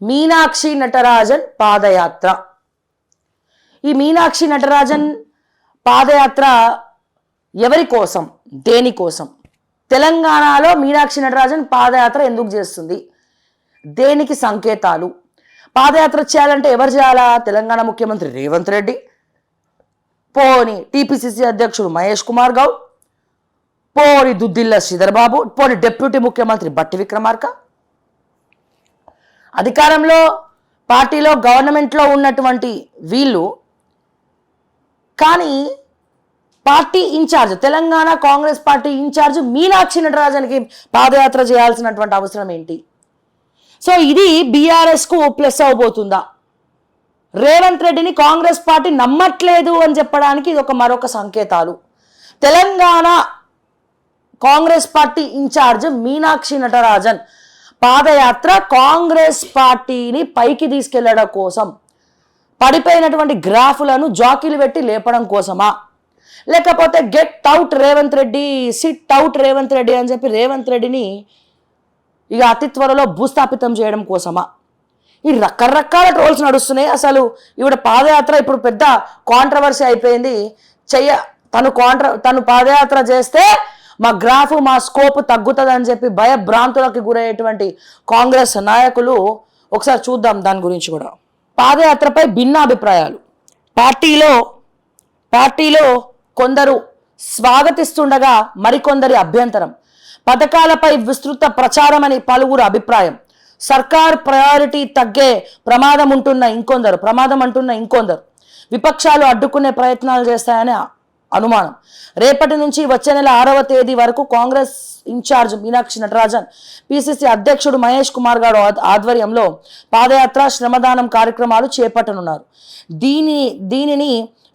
మీనాక్షి నటరాజన్ పాదయాత్ర. ఈ మీనాక్షి నటరాజన్ పాదయాత్ర ఎవరి కోసం, దేనికోసం? తెలంగాణలో మీనాక్షి నటరాజన్ పాదయాత్ర ఎందుకు చేస్తుంది, దేనికి సంకేతాలు? పాదయాత్ర చేయాలంటే ఎవరు చేయాలా? తెలంగాణ ముఖ్యమంత్రి రేవంత్ రెడ్డి, పోని టీపీసీసీ అధ్యక్షుడు మహేష్ కుమార్ గౌడ్, పోని దుద్దిల్ల శ్రీధర్ బాబు, పోని డిప్యూటీ ముఖ్యమంత్రి బట్టి విక్రమార్క. అధికారంలో పార్టీలో గవర్నమెంట్లో ఉన్నటువంటి వీళ్ళు కానీ party incharge, Telangana Congress party incharge Meenakshi నటరాజన్కి పాదయాత్ర చేయాల్సినటువంటి అవసరం ఏంటి? సో ఇది బీఆర్ఎస్కు ప్లస్ అవబోతుందా? రేవంత్ రెడ్డిని కాంగ్రెస్ పార్టీ నమ్మట్లేదు అని చెప్పడానికి ఇది మరొక సంకేతాలు. తెలంగాణ కాంగ్రెస్ పార్టీ ఇన్ఛార్జ్ మీనాక్షి నటరాజన్ పాదయాత్ర కాంగ్రెస్ పార్టీని పైకి తీసుకెళ్లడం కోసం, పడిపోయినటువంటి గ్రాఫులను జాకీలు పెట్టి లేపడం కోసమా, లేకపోతే get out Revanth Reddy, SIT out Revanth Reddy అని చెప్పి రేవంత్ రెడ్డిని ఇక అతి త్వరలో భూస్థాపితం చేయడం కోసమా? ఈ రకరకాల ట్రోల్స్ నడుస్తున్నాయి. అసలు ఈవిడ పాదయాత్ర ఇప్పుడు పెద్ద కాంట్రవర్సీ అయిపోయింది. తను పాదయాత్ర చేస్తే మా గ్రాఫ్, మా స్కోప్ తగ్గుతుంది అని చెప్పి భయభ్రాంతులకు గురయ్యేటువంటి కాంగ్రెస్ నాయకులు. ఒకసారి చూద్దాం దాని గురించి కూడా. పాదయాత్రపై భిన్నాభిప్రాయాలు. పార్టీలో కొందరు స్వాగతిస్తుండగా మరికొందరి అభ్యంతరం. పథకాలపై విస్తృత ప్రచారం అని పలువురు అభిప్రాయం. సర్కార్ ప్రయారిటీ తగ్గే ప్రమాదం అంటున్న ఇంకొందరు. విపక్షాలు అడ్డుకునే ప్రయత్నాలు చేస్తాయని అనుమానం. రేపటి నుంచి వచ్చే నెల 6వ తేదీ వరకు కాంగ్రెస్ ఇన్ఛార్జ్ మీనాక్షి నటరాజన్, పిసిసి అధ్యక్షుడు మహేష్ కుమార్ గౌడ్ ఆధ్వర్యంలో పాదయాత్ర, శ్రమదానం కార్యక్రమాలు చేపట్టనున్నారు. దీనిని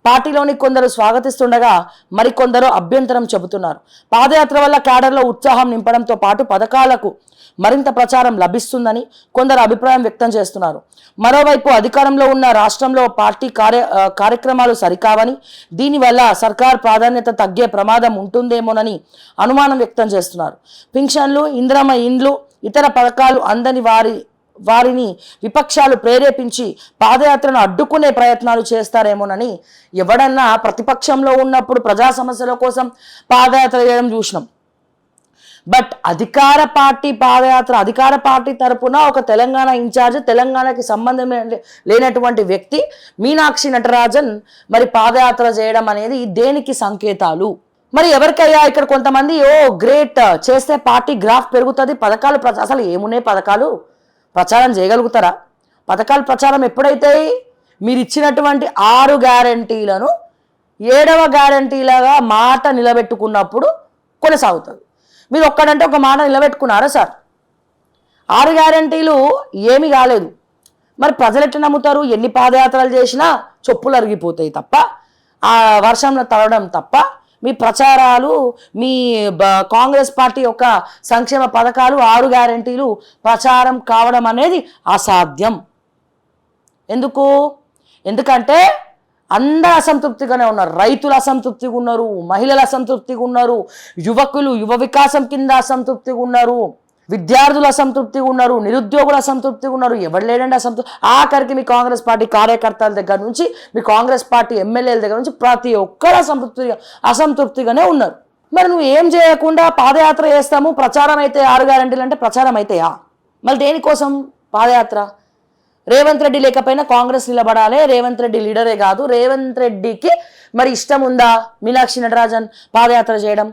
పార్టీలోని కొందరు స్వాగతిస్తుండగా మరికొందరు అభ్యంతరం చెబుతున్నారు. పాదయాత్ర వల్ల క్యాడర్లో ఉత్సాహం నింపడంతో పాటు పథకాలకు మరింత ప్రచారం లభిస్తుందని కొందరు అభిప్రాయం వ్యక్తం చేస్తున్నారు. మరోవైపు అధికారంలో ఉన్న రాష్ట్రంలో పార్టీ కార్యక్రమాలు సరికావని, దీనివల్ల సర్కార్ ప్రాధాన్యత తగ్గే ప్రమాదం ఉంటుందేమోనని అనుమానం వ్యక్తం చేస్తున్నారు. పింఛన్లు, ఇందిరమ్మ ఇండ్లు, ఇతర పథకాలు అందని వారిని విపక్షాలు ప్రేరేపించి పాదయాత్రను అడ్డుకునే ప్రయత్నాలు చేస్తారేమోనని. ఎవడన్నా ప్రతిపక్షంలో ఉన్నప్పుడు ప్రజా సమస్యల కోసం పాదయాత్ర చేయడం చూసినాం. బట్ అధికార పార్టీ తరపున ఒక తెలంగాణ ఇన్ఛార్జ్, తెలంగాణకి సంబంధం లేనటువంటి వ్యక్తి మీనాక్షి నటరాజన్ మరి పాదయాత్ర చేయడం అనేది దేనికి సంకేతాలు? మరి ఎవరికయ్యా? ఇక్కడ కొంతమంది గ్రేట్ చేస్తే పార్టీ గ్రాఫ్ పెరుగుతుంది, పథకాలు అసలు ఏమున్నాయి, పథకాలు ప్రచారం చేయగలుగుతారా? పథకాలు ప్రచారం ఎప్పుడైతాయి? మీరు ఇచ్చినటువంటి 6 గ్యారంటీలను 7వ గ్యారంటీలాగా మాట నిలబెట్టుకున్నప్పుడు కొనసాగుతుంది. మీరు ఒక్కడంటే ఒక మాట నిలబెట్టుకున్నారా సార్? 6 గ్యారంటీలు ఏమీ కాలేదు. మరి ప్రజలు ఎట్లా నమ్ముతారు? ఎన్ని పాదయాత్రలు చేసినా చెప్పులు అరిగిపోతాయి తప్ప, ఆ వర్షంలో తడవడం తప్ప మీ ప్రచారాలు, మీ కాంగ్రెస్ పార్టీ యొక్క సంక్షేమ పథకాలు, 6 గ్యారంటీలు ప్రచారం కావడం అనేది అసాధ్యం. ఎందుకంటే అందరూ అసంతృప్తిగానే ఉన్నారు. రైతులు అసంతృప్తిగా ఉన్నారు, మహిళలు అసంతృప్తిగా ఉన్నారు, యువకులు యువ వికాసం కింద అసంతృప్తిగా ఉన్నారు, విద్యార్థులు అసంతృప్తిగా ఉన్నారు, నిరుద్యోగులు అసంతృప్తిగా ఉన్నారు. ఎవరు లేడండి అసంతృప్తి? ఆఖరికి మీ కాంగ్రెస్ పార్టీ కార్యకర్తల దగ్గర నుంచి, మీ కాంగ్రెస్ పార్టీ ఎమ్మెల్యేల దగ్గర నుంచి ప్రతి ఒక్కరు అసంతృప్తిగానే ఉన్నారు. మరి నువ్వు ఏం చేయకుండా పాదయాత్ర చేస్తాము, ప్రచారం అయితే 6 గ్యారంటీలు అంటే ప్రచారం అయితాయా? మళ్ళీ దేనికోసం పాదయాత్ర? రేవంత్ రెడ్డి లేకపోయినా కాంగ్రెస్ నిలబడాలి, రేవంత్ రెడ్డి లీడరే కాదు. రేవంత్ రెడ్డికి మరి ఇష్టం ఉందా మీనాక్షి నటరాజన్ పాదయాత్ర చేయడం?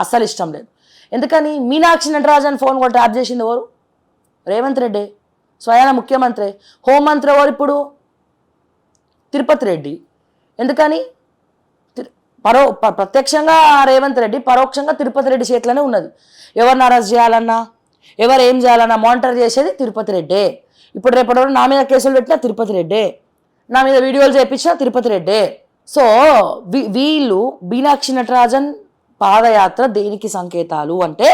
అస్సలు ఇష్టం లేదు. ఎందుకని? మీనాక్షి నటరాజన్ ఫోన్ కూడా ట్యాప్ చేసింది ఎవరు? రేవంత్ రెడ్డి, స్వయాన ముఖ్యమంత్రి. హోంమంత్రి ఎవరు ఇప్పుడు? తిరుపతి రెడ్డి. ఎందుకని? ప్రత్యక్షంగా రేవంత్ రెడ్డి, పరోక్షంగా తిరుపతి రెడ్డి చేతిలోనే ఉన్నది. ఎవరిని అరెస్ట్ చేయాలన్నా, ఎవరు ఏం చేయాలన్నా మానిటర్ చేసేది తిరుపతి రెడ్డే. ఇప్పుడు రేపటి వరకు నా మీద కేసులు పెట్టినా తిరుపతి రెడ్డే, నా మీద వీడియోలు చేయించినా తిరుపతి రెడ్డే. సో వీళ్ళు మీనాక్షి నటరాజన్ పాదయాత్ర దేనికి సంకేతాలు అంటే,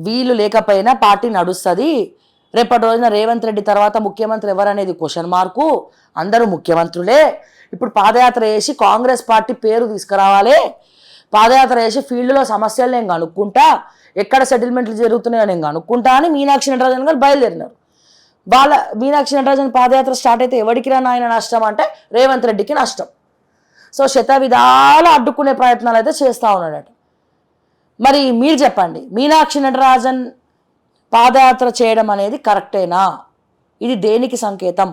వీళ్ళు లేకపోయినా పార్టీ నడుస్తుంది. రేపటి రోజున రేవంత్ రెడ్డి తర్వాత ముఖ్యమంత్రి ఎవరనేది క్వశ్చన్ మార్కు. అందరూ ముఖ్యమంత్రులే. ఇప్పుడు పాదయాత్ర చేసి కాంగ్రెస్ పార్టీ పేరు తీసుకురావాలి. పాదయాత్ర చేసి ఫీల్డ్లో సమస్యలు నేను కనుక్కుంటా, ఎక్కడ సెటిల్మెంట్లు జరుగుతున్నాయో నేను కనుక్కుంటా అని మీనాక్షి నటరాజన్ గారు బయలుదేరినారు. వాళ్ళ మీనాక్షి నటరాజన్ పాదయాత్ర స్టార్ట్ అయితే ఎవరికి రా నాయన నష్టం అంటే రేవంత్ రెడ్డికి నష్టం. సో శతవిధాల అడ్డుకునే ప్రయత్నాలు అయితే చేస్తూ ఉన్నాడట. మరి మీరు చెప్పండి, మీనాక్షి నటరాజన్ పాదయాత్ర చేయడం అనేది కరెక్టేనా? ఇది దేనికి సంకేతం?